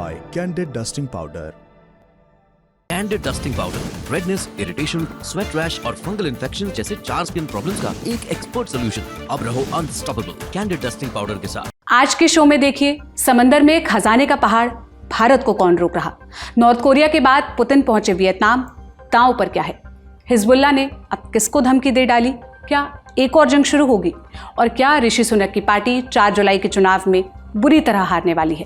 by Candid Dusting Powder. Candid dusting powder redness, irritation, sweat rash और fungal infection जैसे 4 skin problems का एक expert solution. अब रहो अनस्टॉपेबल कैंडिड डस्टिंग पाउडर के साथ। आज के शो में देखिए, समंदर में खजाने का पहाड़, भारत को कौन रोक रहा? नॉर्थ कोरिया के बाद पुतिन पहुंचे वियतनाम, दांव पर क्या है? हिजबुल्लाह ने अब किसको धमकी दे डाली? क्या एक और जंग शुरू होगी? और क्या ऋषि सुनक की पार्टी 4 जुलाई के चुनाव में बुरी तरह हारने वाली है?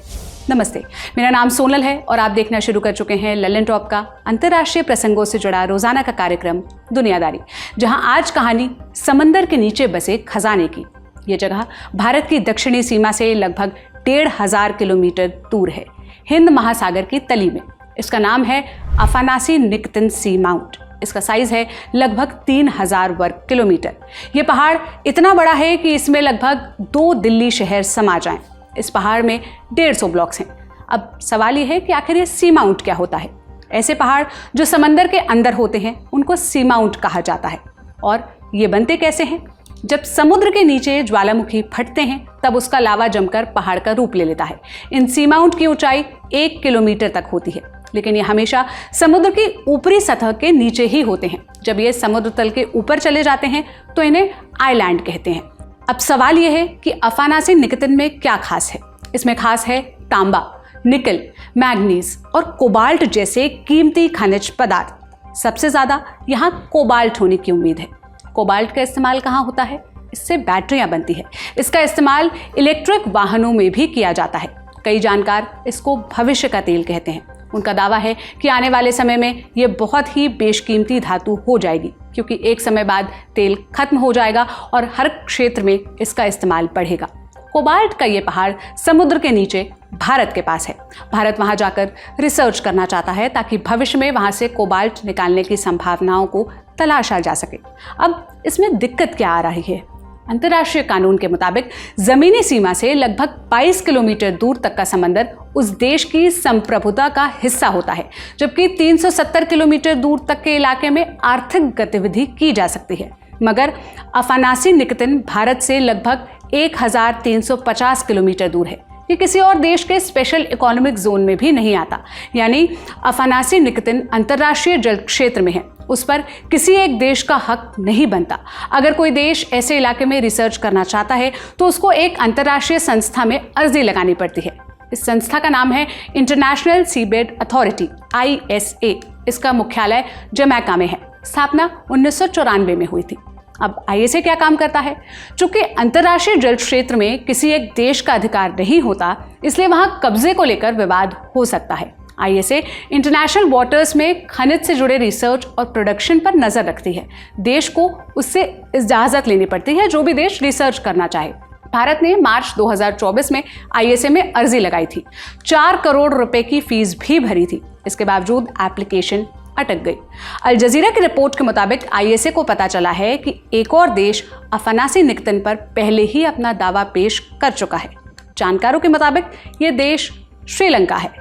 नमस्ते, मेरा नाम सोनल है और आप देखना शुरू कर चुके हैं ललन टॉप का अंतर्राष्ट्रीय प्रसंगों से जुड़ा रोजाना का कार्यक्रम दुनियादारी, जहां आज कहानी समंदर के नीचे बसे खजाने की। ये जगह भारत की दक्षिणी सीमा से लगभग 1500 किलोमीटर दूर है, हिंद महासागर की तली में। इसका नाम है अफानासी निकेतन सी माउंट। इसका साइज है लगभग 3000 वर्ग किलोमीटर। ये पहाड़ इतना बड़ा है कि इसमें लगभग 2 दिल्ली शहर समा जाएं। इस पहाड़ में 150 ब्लॉक्स हैं। अब सवाल ये है कि आखिर ये सी माउंट क्या होता है? ऐसे पहाड़ जो समंदर के अंदर होते हैं उनको सी माउंट कहा जाता है। और ये बनते कैसे हैं? जब समुद्र के नीचे ज्वालामुखी फटते हैं तब उसका लावा जमकर पहाड़ का रूप ले लेता है। इन सी माउंट की ऊंचाई 1 किलोमीटर तक होती है, लेकिन ये हमेशा समुद्र की ऊपरी सतह के नीचे ही होते हैं। जब ये समुद्र तल के ऊपर चले जाते हैं तो इन्हें आइलैंड कहते हैं। अब सवाल यह है कि अफानासी निकेतन में क्या खास है? इसमें खास है तांबा, निकल, मैग्नीज और कोबाल्ट जैसे कीमती खनिज पदार्थ। सबसे ज्यादा यहाँ कोबाल्ट होने की उम्मीद है। कोबाल्ट का इस्तेमाल कहाँ होता है? इससे बैटरियां बनती है। इसका इस्तेमाल इलेक्ट्रिक वाहनों में भी किया जाता है। कई जानकार इसको भविष्य का तेल कहते हैं। उनका दावा है कि आने वाले समय में ये बहुत ही बेशकीमती धातु हो जाएगी, क्योंकि एक समय बाद तेल खत्म हो जाएगा और हर क्षेत्र में इसका इस्तेमाल बढ़ेगा। कोबाल्ट का ये पहाड़ समुद्र के नीचे भारत के पास है। भारत वहां जाकर रिसर्च करना चाहता है ताकि भविष्य में वहां से कोबाल्ट निकालने की संभावनाओं को तलाशा जा सके। अब इसमें दिक्कत क्या आ रही है? अंतर्राष्ट्रीय कानून के मुताबिक जमीनी सीमा से लगभग 22 किलोमीटर दूर तक का समंदर उस देश की संप्रभुता का हिस्सा होता है, जबकि 370 किलोमीटर दूर तक के इलाके में आर्थिक गतिविधि की जा सकती है। मगर अफानासी निकेतन भारत से लगभग 1350 किलोमीटर दूर है। ये किसी और देश के स्पेशल इकोनॉमिक जोन में भी नहीं आता, यानी अफानासी निकेतन अंतर्राष्ट्रीय जल क्षेत्र में है। उस पर किसी एक देश का हक नहीं बनता। अगर कोई देश ऐसे इलाके में रिसर्च करना चाहता है तो उसको एक अंतर्राष्ट्रीय संस्था में अर्जी लगानी पड़ती है। इस संस्था का नाम है इंटरनेशनल सीबेड अथॉरिटी, ISA। इसका मुख्यालय जमैका में है। स्थापना 1994 में हुई थी। अब ISA क्या काम करता है? चूंकि अंतर्राष्ट्रीय जल क्षेत्र में किसी एक देश का अधिकार नहीं होता, इसलिए वहां कब्जे को लेकर विवाद हो सकता है। ISA इंटरनेशनल वाटर्स में खनिज से जुड़े रिसर्च और प्रोडक्शन पर नजर रखती है। देश को उससे इजाजत लेनी पड़ती है, जो भी देश रिसर्च करना चाहे। भारत ने मार्च 2024 में ISA में अर्जी लगाई थी। 4 करोड़ रुपए की फीस भी भरी थी। इसके बावजूद एप्लीकेशन अटक गई। अल जजीरा की रिपोर्ट के मुताबिक ISA को पता चला है कि एक और देश अफानासी निकेतन पर पहले ही अपना दावा पेश कर चुका है। जानकारों के मुताबिक ये देश श्रीलंका है।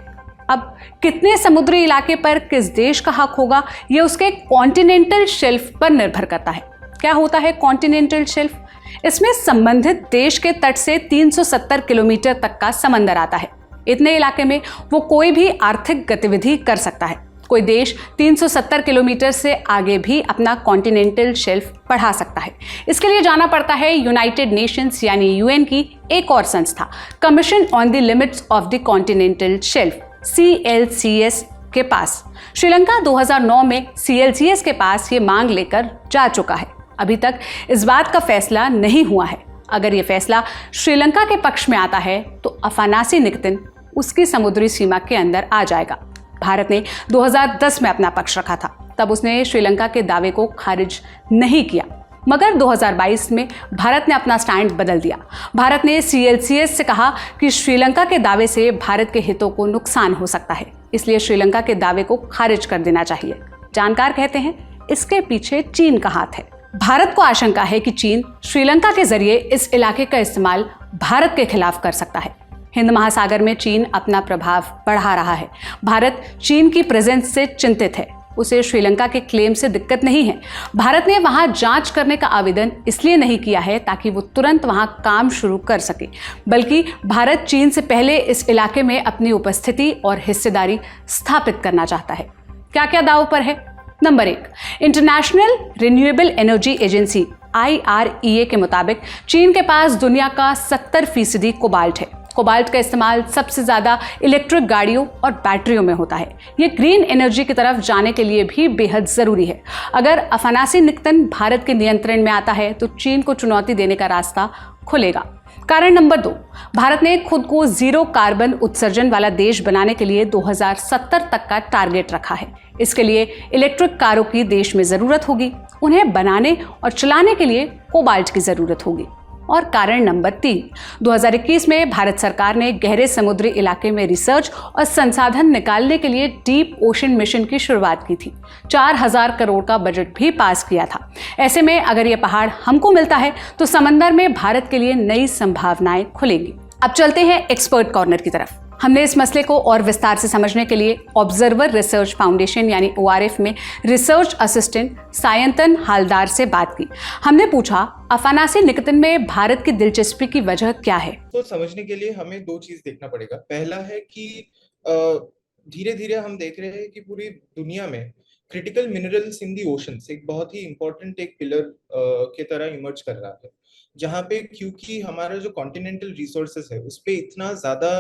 अब कितने समुद्री इलाके पर किस देश का हक होगा, यह उसके कॉन्टिनेंटल शेल्फ पर निर्भर करता है। क्या होता है कॉन्टिनेंटल शेल्फ? इसमें संबंधित देश के तट से 370 किलोमीटर तक का समंदर आता है। इतने इलाके में वो कोई भी आर्थिक गतिविधि कर सकता है। कोई देश 370 किलोमीटर से आगे भी अपना कॉन्टिनेंटल शेल्फ बढ़ा सकता है। इसके लिए जाना पड़ता है यूनाइटेड नेशंस यानी UN की एक और संस्था, commission on the limits of the continental shelf, CLCS के पास। श्रीलंका 2009 में CLCS के पास ये मांग लेकर जा चुका है। अभी तक इस बात का फैसला नहीं हुआ है। अगर ये फैसला श्रीलंका के पक्ष में आता है तो अफानासी निकेतन उसकी समुद्री सीमा के अंदर आ जाएगा। भारत ने 2010 में अपना पक्ष रखा था। तब उसने श्रीलंका के दावे को खारिज नहीं किया, मगर 2022 में भारत ने अपना स्टैंड बदल दिया। भारत ने CLCS से कहा कि श्रीलंका के दावे से भारत के हितों को नुकसान हो सकता है, इसलिए श्रीलंका के दावे को खारिज कर देना चाहिए। जानकार कहते हैं इसके पीछे चीन का हाथ है। भारत को आशंका है कि चीन श्रीलंका के जरिए इस इलाके का इस्तेमाल भारत के खिलाफ कर सकता है। हिंद महासागर में चीन अपना प्रभाव बढ़ा रहा है। भारत चीन की प्रेजेंस से चिंतित है। उसे श्रीलंका के क्लेम से दिक्कत नहीं है। भारत ने वहां जांच करने का आवेदन इसलिए नहीं किया है ताकि वो तुरंत वहां काम शुरू कर सके, बल्कि भारत चीन से पहले इस इलाके में अपनी उपस्थिति और हिस्सेदारी स्थापित करना चाहता है। क्या क्या दांव पर है? Number 1, international renewable energy agency IREA के मुताबिक चीन के पास दुनिया का 70% कोबाल्ट है। कोबाल्ट का इस्तेमाल सबसे ज्यादा इलेक्ट्रिक गाड़ियों और बैटरियों में होता है। ये ग्रीन एनर्जी की तरफ जाने के लिए भी बेहद जरूरी है। अगर अफानासी निक्तन भारत के नियंत्रण में आता है तो चीन को चुनौती देने का रास्ता खुलेगा। कारण नंबर 2, भारत ने खुद को जीरो कार्बन उत्सर्जन वाला देश बनाने के लिए 2070 तक का टारगेट रखा है। इसके लिए इलेक्ट्रिक कारों की देश में जरूरत होगी। उन्हें बनाने और चलाने के लिए कोबाल्ट की जरूरत होगी। और कारण नंबर 3, 2021 में भारत सरकार ने गहरे समुद्री इलाके में रिसर्च और संसाधन निकालने के लिए डीप ओशन मिशन की शुरुआत की थी। 4000 करोड़ का बजट भी पास किया था। ऐसे में अगर ये पहाड़ हमको मिलता है तो समंदर में भारत के लिए नई संभावनाएं खुलेंगी। अब चलते हैं एक्सपर्ट कॉर्नर की तरफ। हमने इस मसले को और विस्तार से समझने के लिए ऑब्जर्वर रिसर्च फाउंडेशन यानी ORF में रिसर्च असिस्टेंट सायंतन हालदार से बात की। हमने पूछा, अफानासी निकेतन में भारत की दिलचस्पी की वजह क्या है? तो समझने के लिए हमें 2 चीज देखना पड़ेगा। पहला है कि धीरे धीरे हम देख रहे हैं कि पूरी दुनिया में critical minerals in the oceans एक बहुत ही इंपॉर्टेंट एक पिलर के तरह इमर्ज कर रहा है, जहाँ पे क्योंकि हमारा जो कॉन्टिनेंटल रिसोर्सेस है उस पे इतना ज्यादा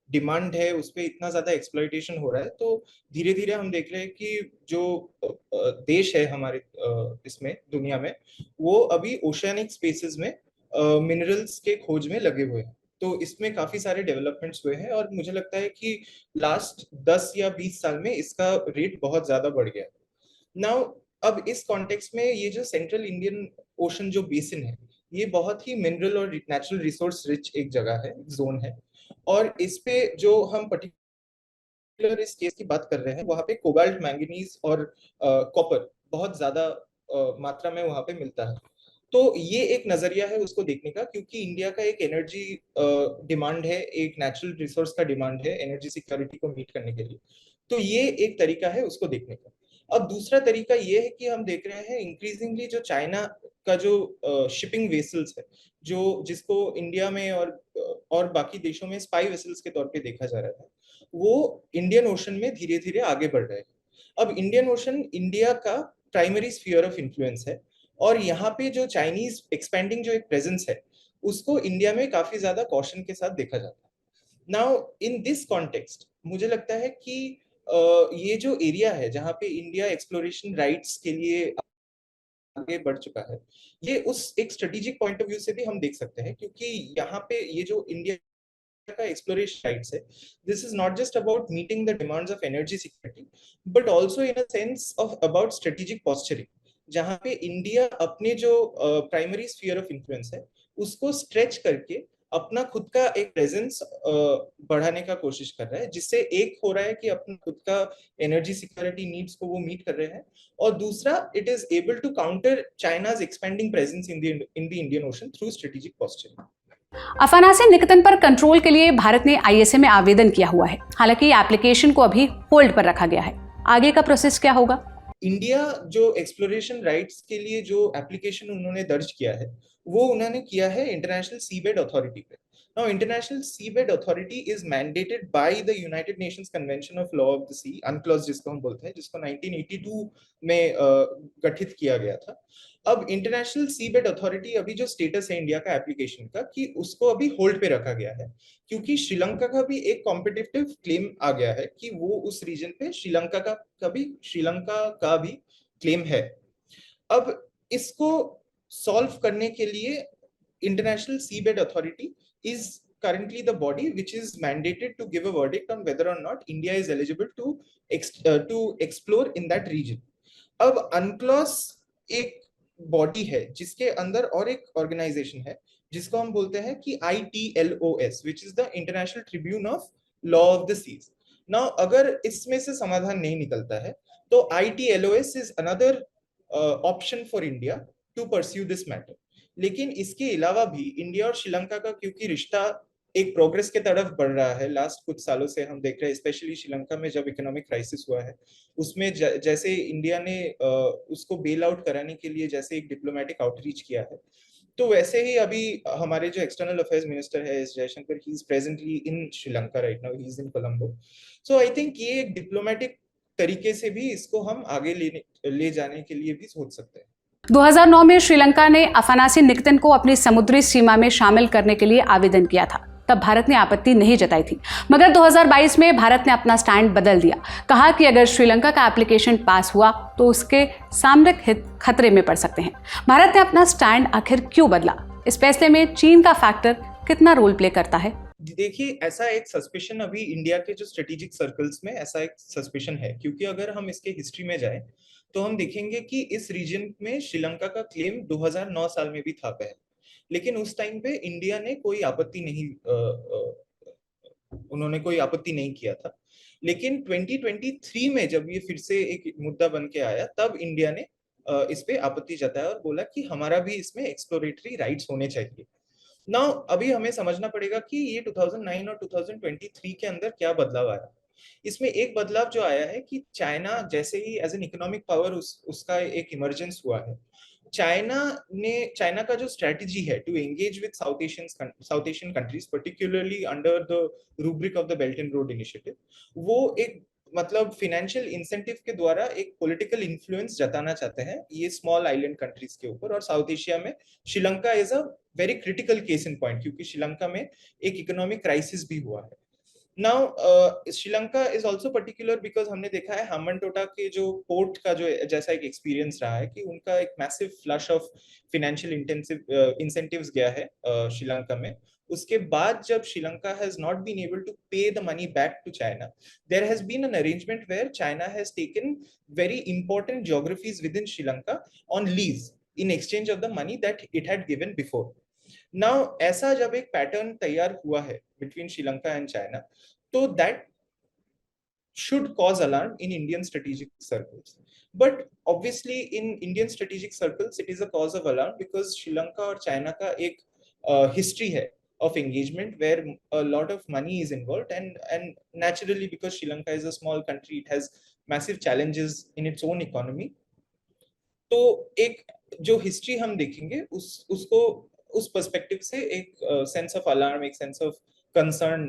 डिमांड है, उस पे इतना ज्यादा एक्सप्लॉइटेशन हो रहा है, तो धीरे धीरे हम देख रहे हैं कि जो देश है हमारे इसमें दुनिया में, वो अभी ओशियनिक स्पेसेस में मिनरल्स के खोज में लगे हुए हैं। तो इसमें काफी सारे डेवलपमेंट्स हुए हैं और मुझे लगता है कि लास्ट 10 या 20 साल में इसका रेट बहुत ज्यादा बढ़ गया। नाउ अब इस कॉन्टेक्स्ट में ये जो सेंट्रल इंडियन ओशन जो बेसिन है, ये बहुत ही मिनरल और नेचुरल रिसोर्स रिच एक जगह है, जोन है, और इस पे जो हम पर्टिकुलर इस केस की बात कर रहे हैं, वहां पे कोबाल्ट, मैंगनीज और कॉपर बहुत ज्यादा मात्रा में वहां पे मिलता है। तो ये एक नजरिया है उसको देखने का, क्योंकि इंडिया का एक एनर्जी डिमांड है, एक नेचुरल रिसोर्स का डिमांड है एनर्जी सिक्योरिटी को मीट करने के लिए। तो ये एक तरीका है उसको देखने का। अब दूसरा तरीका ये है कि हम देख रहे हैं इंक्रीजिंगली जो चाइना का जो शिपिंग वेसल्स है, जो जिसको इंडिया में और बाकी देशों में स्पाई वेसल्स के तौर पे देखा जा रहा है, वो इंडियन ओशन में धीरे धीरे आगे बढ़ रहे हैं। अब इंडियन ओशन इंडिया का प्राइमरी स्फीयर ऑफ इन्फ्लुएंस है, और यहाँ पे जो चाइनीज एक्सपेंडिंग जो एक प्रेजेंस है, उसको इंडिया में काफी ज्यादा कॉशन के साथ देखा जाता है। नाउ इन दिस कॉन्टेक्स्ट मुझे लगता है कि ये जो एरिया है जहाँ पे इंडिया एक्सप्लोरेशन राइट्स के लिए आगे बढ़ चुका है, ये उस एक स्ट्रेटेजिक पॉइंट ऑफ व्यू से भी हम देख सकते हैं, क्योंकि यहाँ पे ये जो इंडिया का एक्सप्लोरेशन राइट्स है, this is not just about meeting the demands of energy security, but also in a sense of about strategic posturing, जहाँ पे इंडिया अपने जो प्राइमरी स्फीयर ऑफ इन्फ्लुएंस है उसको स्ट्रेच करके अपना खुद का एक प्रेजेंस बढ़ाने का कोशिश कर रहा है, जिससे एक हो रहा है कि अपना खुद का एनर्जी सिक्योरिटी नीड्स को वो मीट कर रहे हैं, और दूसरा it is able to counter China's expanding presence in the Indian Ocean through strategic posturing. Afanasy Nikitin पर कंट्रोल के लिए भारत ने ISA में आवेदन किया हुआ है। हालांकि एप्लीकेशन को अभी होल्ड पर रखा गया है। आगे का प्रोसेस क्या होगा? इंडिया जो एक्सप्लोरेशन राइट्स के लिए जो एप्लीकेशन उन्होंने दर्ज किया है, वो उन्होंने किया है इंटरनेशनल सीबेड अथॉरिटी पे। Now international seabed authority is mandated by the United Nations convention of law of the sea, UNCLOS जिसको हम बोलते हैं, जिसको 1982 में गठित किया गया था। अब इंटरनेशनल सीबेड अथॉरिटी अभी जो स्टेटस है इंडिया का एप्लीकेशन का, कि उसको अभी होल्ड पे रखा गया है, क्योंकि श्रीलंका का भी एक कॉम्पिटिटिव क्लेम आ गया है कि वो उस रीजन पे श्रीलंका का भी क्लेम है। अब इसको सॉल्व करने के लिए international seabed authority is currently the body which is mandated to give a verdict on whether or not India is eligible to explore in that region. अब UNCLOS एक बॉडी है जिसके अंदर और एक ऑर्गेनाइजेशन है जिसको हम बोलते हैं कि ITLOS, which is the International Tribune of Law of the Seas. Now अगर इसमें से समाधान नहीं निकलता है तो ITLOS is another option for India to pursue this matter. लेकिन इसके अलावा भी इंडिया और श्रीलंका का क्योंकि रिश्ता एक प्रोग्रेस के तरफ बढ़ रहा है। लास्ट कुछ सालों से हम देख रहे हैं, स्पेशली श्रीलंका में जब इकोनॉमिक क्राइसिस हुआ है, उसमें जैसे इंडिया ने उसको बेल आउट कराने के लिए जैसे एक डिप्लोमेटिक आउटरीच किया है, तो वैसे ही अभी हमारे जो एक्सटर्नल अफेयर्स मिनिस्टर है S Jaishankar, he is presently in Sri Lanka right now, he is in Colombo. So I think ये एक डिप्लोमेटिक तरीके से भी इसको हम आगे ले जाने के लिए भी सोच सकते हैं। 2009 में श्रीलंका ने अफानासी निक्तन को अपनी समुद्री सीमा में शामिल करने के लिए आवेदन किया था। तब भारत ने आपत्ति नहीं जताई थी, मगर 2022 में भारत ने अपना स्टैंड बदल दिया। कहा कि अगर श्रीलंका का एप्लीकेशन पास हुआ तो उसके सामरिक हित खतरे में पड़ सकते हैं। भारत ने अपना स्टैंड आखिर क्यों बदला? इस फैसले में चीन का फैक्टर कितना रोल प्ले करता है? देखिए, ऐसा एक सस्पिशन अभी इंडिया के जो स्ट्रेटेजिक सर्कल्स में ऐसा एक सस्पिशन है, क्योंकि अगर हम इसके हिस्ट्री में जाएं तो हम देखेंगे कि इस रीजन में श्रीलंका का क्लेम 2009 साल में भी था पहले, लेकिन उस टाइम पे इंडिया ने कोई आपत्ति नहीं उन्होंने कोई आपत्ति नहीं किया था। लेकिन 2023 में जब ये फिर से एक मुद्दा बन के आया, तब इंडिया ने इस पे आपत्ति जताया और बोला कि हमारा भी इसमें एक्सप्लोरेटरी राइट्स होने चाहिए। नाउ अभी हमें समझना पड़ेगा कि ये 2009 और 2023 के अंदर क्या बदलाव आया। इसमें एक बदलाव जो आया है कि चाइना जैसे ही एज एन इकोनॉमिक पावर उसका एक इमर्जेंस हुआ है। चाइना का जो स्ट्रेटजी है to engage with South Asian countries, particularly under the rubric of the Belt and Road Initiative, वो एक मतलब फाइनेंशियल इंसेंटिव के द्वारा एक पॉलिटिकल इन्फ्लुएंस जताना चाहते हैं ये स्मॉल आइलैंड कंट्रीज के ऊपर। और साउथ एशिया में Sri Lanka is a very critical case in point, क्योंकि श्रीलंका में एक इकोनॉमिक क्राइसिस भी हुआ है। Now Sri Lanka is also particular because हमने देखा है हम्बनटोटा के जो पोर्ट का जो जैसा एक एक्सपीरियंस रहा है कि उनका एक massive flush of financial incentives गया है श्रीलंका में। उसके बाद जब Sri Lanka has not been able to pay the money back to China, there has been an arrangement where China has taken very important geographies within Sri Lanka on lease in exchange of the money that it had given before. Now ऐसा जब एक pattern तैयार हुआ है between Sri Lanka and China, तो that should cause alarm in Indian strategic circles. But obviously in Indian strategic circles it is a cause of alarm because Sri Lanka और China का एक history है of engagement where a lot of money is involved, and naturally because Sri Lanka is a small country, it has massive challenges in its own economy. तो एक जो history हम देखेंगे उसको उस पर्सपेक्टिव से एक सेंस ऑफ अलार्म, एक सेंस ऑफ कंसर्न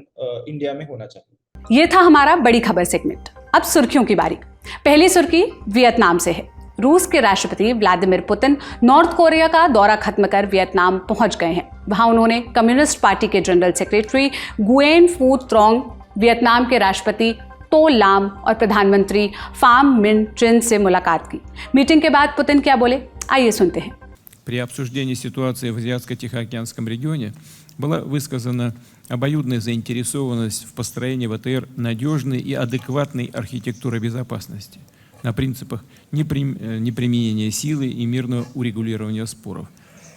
इंडिया में होना चाहिए। ये था हमारा बड़ी खबर सेगमेंट। अब सुर्खियों की बारी। पहली सुर्खी वियतनाम से है। रूस के राष्ट्रपति व्लादिमीर पुतिन नॉर्थ कोरिया का दौरा खत्म कर वियतनाम पहुंच गए हैं। वहां उन्होंने कम्युनिस्ट पार्टी के जनरल सेक्रेटरी गुएन फू त्रोंग, वियतनाम के राष्ट्रपति तो लाम और प्रधानमंत्री फाम मिन चिन से मुलाकात की। मीटिंग के बाद पुतिन क्या बोले, आइए सुनते हैं। При обсуждении ситуации в Азиатско-Тихоокеанском регионе была высказана обоюдная заинтересованность в построении ВТР надежной и адекватной архитектуры безопасности на принципах неприменения силы и мирного урегулирования споров,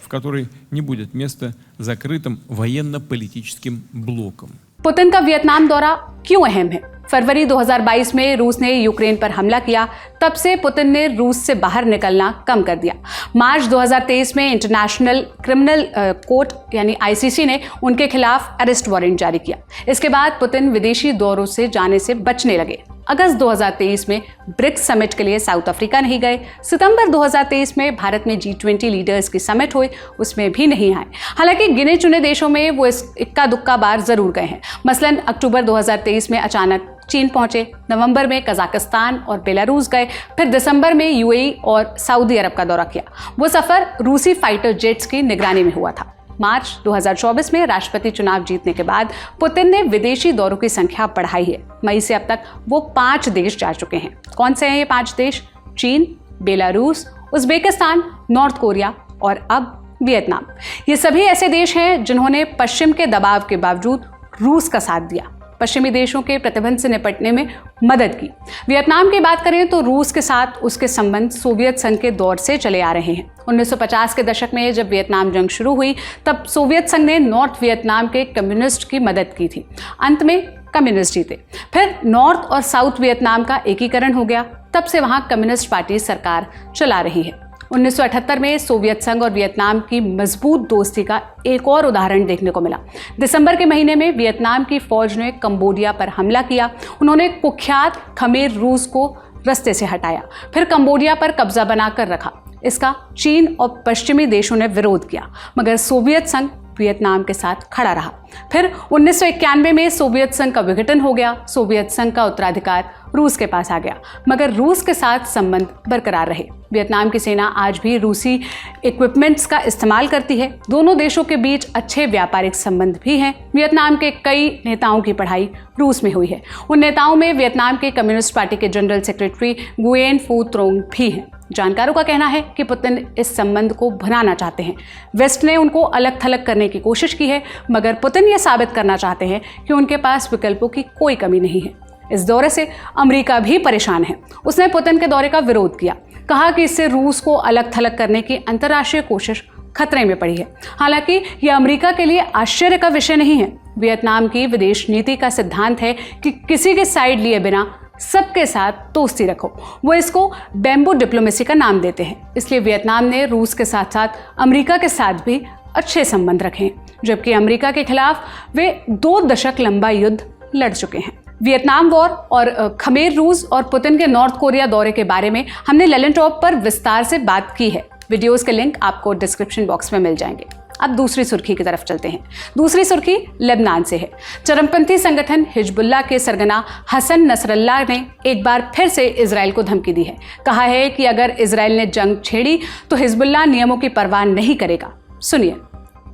в которой не будет места закрытым военно-политическим блокам. पुतिन का वियतनाम दौरा क्यों अहम है? फरवरी 2022 में रूस ने यूक्रेन पर हमला किया, तब से पुतिन ने रूस से बाहर निकलना कम कर दिया। मार्च 2023 में इंटरनेशनल क्रिमिनल कोर्ट यानी आईसीसी ने उनके खिलाफ अरेस्ट वारंट जारी किया। इसके बाद पुतिन विदेशी दौरों से जाने से बचने लगे। अगस्त 2023 में ब्रिक्स समिट के लिए साउथ अफ्रीका नहीं गए। सितंबर 2023 में भारत में G20 लीडर्स की समिट हुई, उसमें भी नहीं आए। हालांकि गिने चुने देशों में वो इक्का दुक्का बार जरूर गए हैं। मसलन अक्टूबर 2023 में अचानक चीन पहुंचे, नवंबर में कजाकिस्तान और बेलारूस गए, फिर दिसंबर में यूएई और सऊदी अरब का दौरा किया। वो सफर रूसी फाइटर जेट्स की निगरानी में हुआ था। मार्च 2024 में राष्ट्रपति चुनाव जीतने के बाद पुतिन ने विदेशी दौरों की संख्या बढ़ाई है। मई से अब तक वो 5 देश जा चुके हैं। कौन से हैं ये 5 देश? चीन, बेलारूस, उज्बेकिस्तान, नॉर्थ कोरिया और अब वियतनाम। ये सभी ऐसे देश हैं जिन्होंने पश्चिम के दबाव के बावजूद रूस का साथ दिया, पश्चिमी देशों के प्रतिबंध से निपटने में मदद की। वियतनाम की बात करें तो रूस के साथ उसके संबंध सोवियत संघ के दौर से चले आ रहे हैं। 1950 के दशक में जब वियतनाम जंग शुरू हुई, तब सोवियत संघ ने नॉर्थ वियतनाम के कम्युनिस्ट की मदद की थी। अंत में कम्युनिस्ट जीते। फिर नॉर्थ और साउथ वियतनाम का एकीकरण हो गया। तब से वहां कम्युनिस्ट पार्टी सरकार चला रही है। 1978 में सोवियत संघ और वियतनाम की मजबूत दोस्ती का एक और उदाहरण देखने को मिला। दिसंबर के महीने में वियतनाम की फौज ने कंबोडिया पर हमला किया। उन्होंने कुख्यात खमेर रूस को रास्ते से हटाया, फिर कंबोडिया पर कब्जा बनाकर रखा। इसका चीन और पश्चिमी देशों ने विरोध किया, मगर सोवियत संघ वियतनाम के साथ खड़ा रहा। फिर 1991 में सोवियत संघ का विघटन हो गया। सोवियत संघ का उत्तराधिकार रूस के पास आ गया, मगर रूस के साथ संबंध बरकरार रहे। वियतनाम की सेना आज भी रूसी इक्विपमेंट्स का इस्तेमाल करती है। दोनों देशों के बीच अच्छे व्यापारिक संबंध भी हैं। वियतनाम के कई नेताओं की पढ़ाई रूस में हुई है। उन नेताओं में वियतनाम के कम्युनिस्ट पार्टी के जनरल सेक्रेटरी गुयेन फू त्रोंग भी हैं। जानकारों का कहना है कि पुतिन इस संबंध को भुनाना चाहते हैं। वेस्ट ने उनको अलग थलग करने की कोशिश की है, मगर पुतिन ये साबित करना चाहते हैं कि उनके पास विकल्पों की कोई कमी नहीं है। इस दौरे से अमेरिका भी परेशान है। उसने पुतिन के दौरे का विरोध किया, कहा कि इससे रूस को अलग थलग करने की अंतर्राष्ट्रीय कोशिश खतरे में पड़ी है। हालांकि यह अमेरिका के लिए आश्चर्य का विषय नहीं है। वियतनाम की विदेश नीति का सिद्धांत है कि किसी के साइड लिए बिना सबके साथ दोस्ती रखो। वो इसको बैम्बू डिप्लोमेसी का नाम देते हैं। इसलिए वियतनाम ने रूस के साथ साथ अमेरिका के साथ भी अच्छे संबंध रखे हैं, जबकि अमेरिका के खिलाफ वे 2 दशक लंबा युद्ध लड़ चुके हैं। वियतनाम वॉर और खमेर रूस और पुतिन के नॉर्थ कोरिया दौरे के बारे में हमने ललन टॉप पर विस्तार से बात की है। वीडियोस के लिंक आपको डिस्क्रिप्शन बॉक्स में मिल जाएंगे। अब दूसरी सुर्खी की तरफ चलते हैं। दूसरी सुर्खी लेबनान से है। चरमपंथी संगठन हिजबुल्लाह के सरगना हसन नसरल्लाह ने एक बार फिर से इजराइल को धमकी दी है। कहा है कि अगर इजराइल ने जंग छेड़ी तो हिजबुल्लाह नियमों की परवाह नहीं करेगा। सुनिए।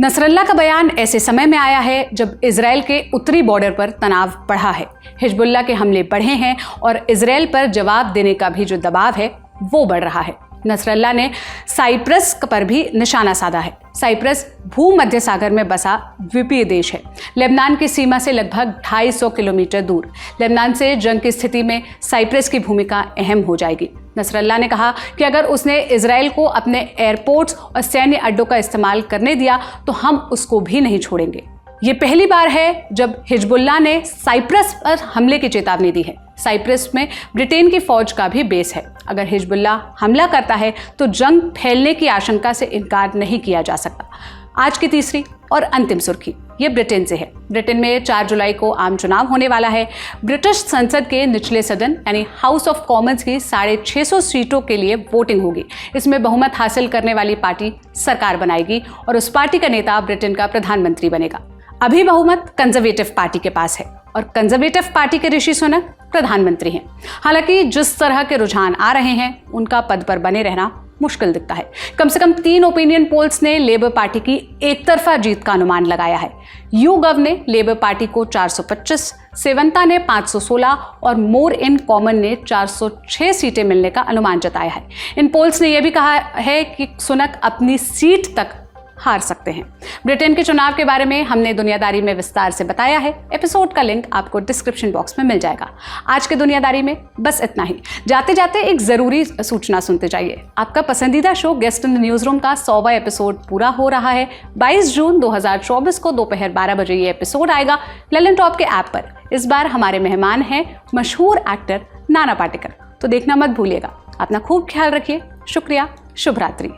नसरल्ला का बयान ऐसे समय में आया है जब इजराइल के उत्तरी बॉर्डर पर तनाव बढ़ा है। हिजबुल्लाह के हमले बढ़े हैं और इजराइल पर जवाब देने का भी जो दबाव है वो बढ़ रहा है। नसरल्ला ने साइप्रस पर भी निशाना साधा है। साइप्रस भूमध्य सागर में बसा द्वीपीय देश है, लेबनान की सीमा से लगभग 250 किलोमीटर दूर। लेबनान से जंग की स्थिति में साइप्रस की भूमिका अहम हो जाएगी। नसरल्ला ने कहा कि अगर उसने इजराइल को अपने एयरपोर्ट्स और सैन्य अड्डों का इस्तेमाल करने दिया तो हम उसको भी नहीं छोड़ेंगे। ये पहली बार है जब हिजबुल्लाह ने साइप्रस पर हमले की चेतावनी दी है। साइप्रस में ब्रिटेन की फौज का भी बेस है। अगर हिजबुल्लाह हमला करता है तो जंग फैलने की आशंका से इनकार नहीं किया जा सकता। आज की तीसरी और अंतिम सुर्खी ये ब्रिटेन से है। ब्रिटेन में 4 जुलाई को आम चुनाव होने वाला है। ब्रिटिश संसद के निचले सदन यानी हाउस ऑफ कॉमन्स की 650 सीटों के लिए वोटिंग होगी। इसमें बहुमत हासिल करने वाली पार्टी सरकार बनाएगी और उस पार्टी का नेता ब्रिटेन का प्रधानमंत्री बनेगा। अभी बहुमत कंजर्वेटिव पार्टी के पास है और कंजर्वेटिव पार्टी के ऋषि सुनक प्रधानमंत्री हैं। हालांकि जिस तरह के रुझान आ रहे हैं उनका पद पर बने रहना मुश्किल दिखता है। कम से कम 3 ओपिनियन पोल्स ने लेबर पार्टी की एक तरफा जीत का अनुमान लगाया है। YouGov ने लेबर पार्टी को 425, सेवंता ने 516 और मोर इन कॉमन ने 406 सीटें मिलने का अनुमान जताया है। इन पोल्स ने यह भी कहा है कि सुनक अपनी सीट तक हार सकते हैं। ब्रिटेन के चुनाव के बारे में हमने दुनियादारी में विस्तार से बताया है। एपिसोड का लिंक आपको डिस्क्रिप्शन बॉक्स में मिल जाएगा। आज के दुनियादारी में बस इतना ही। जाते जाते एक जरूरी सूचना सुनते जाइए। आपका पसंदीदा show guest in the news room का 100वां एपिसोड पूरा हो रहा है। 22 जून 2024 को दोपहर 12 बजे ये एपिसोड आएगा ललन टॉप के ऐप पर। इस बार हमारे मेहमान हैं मशहूर एक्टर नाना पाटेकर, तो देखना मत भूलिएगा। अपना खूब ख्याल रखिए। शुक्रिया। शुभ रात्रि।